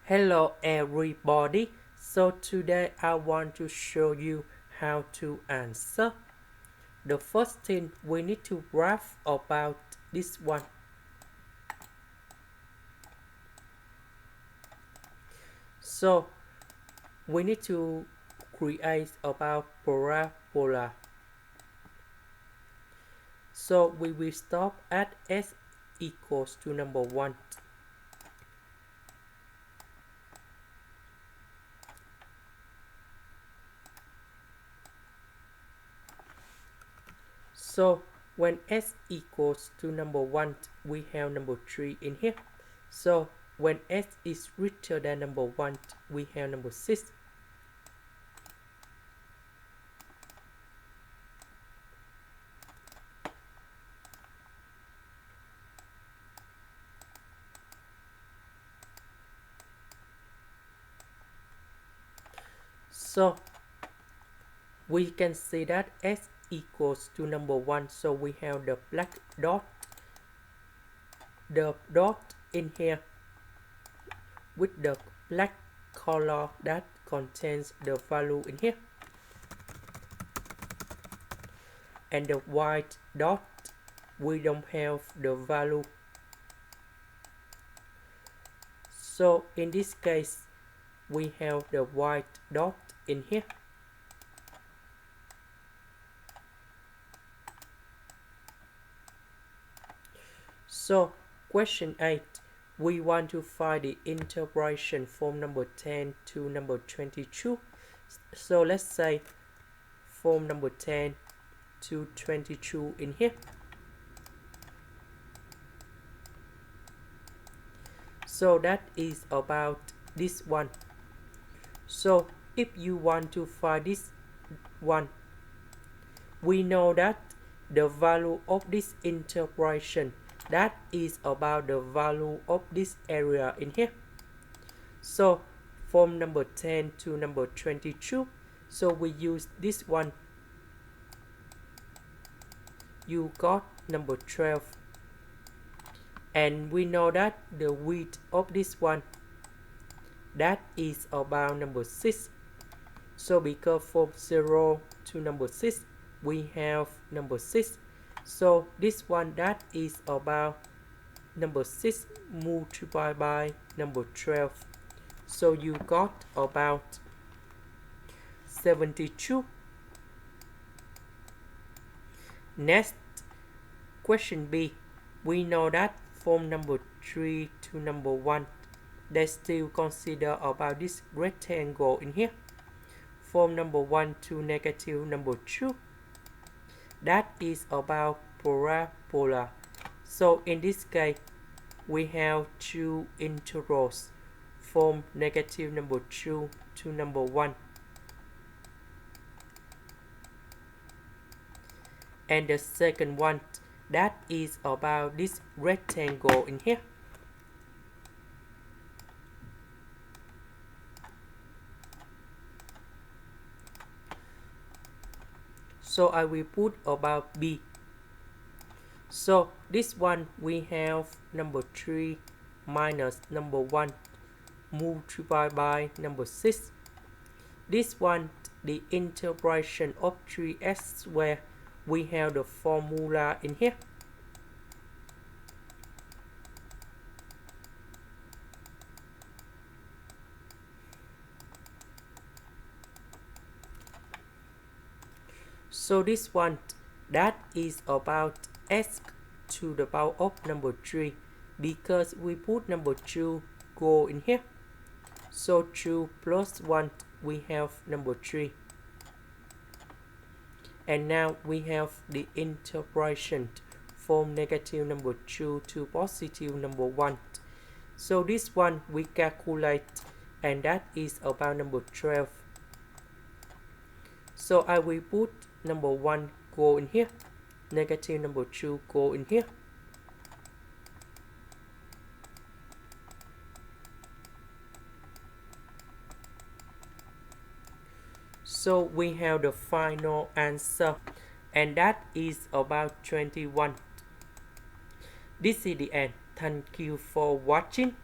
Hello everybody. So today I want to show you how to answer. The first thing we need to graph about this one. So we need to create about parabola. So we will stop at s equals to number 1. So when s equals to number 1, we have number 3 in here. So when s is greater than number 1, we have number 6. So we can see that s equals to number 1. So we have the black dot, in here with the black color that contains the value in here, and the white dot we don't have the value. So in this case we have the white dot in here. So question 8, we want to find the integration from number 10 to number 22. So let's say from number 10 to 22 in here. So that is about this one. So if you want to find this one, we know that the value of this integration, that is about the value of this area in here. So from number 10 to number 22, so we use this one. You got number 12, and we know that the width of this one, that is about number 6. So because from 0 to number 6 we have number 6, so this one, that is about number 6 multiplied by number 12. So you got about 72. Next, question B. We know that from number 3 to number 1, they still consider about this rectangle in here. From number 1 to negative number 2, that is about parabola. So in this case, we have two intervals from negative number 2 to number 1. And the second one, that is about this rectangle in here. So I will put about B. So this one we have number 3 minus number 1 multiplied by number 6. This one, the integration of 3x squared, we have the formula in here. So this one, that is about x to the power of number 3, because we put number 2 go in here. So 2 plus 1, we have number 3. And now we have the integration from negative number 2 to positive number 1. So this one we calculate, and that is about number 12. So I will put number 1 go in here, negative number 2 go in here. So we have the final answer, and that is about 21. This is the end. Thank you for watching.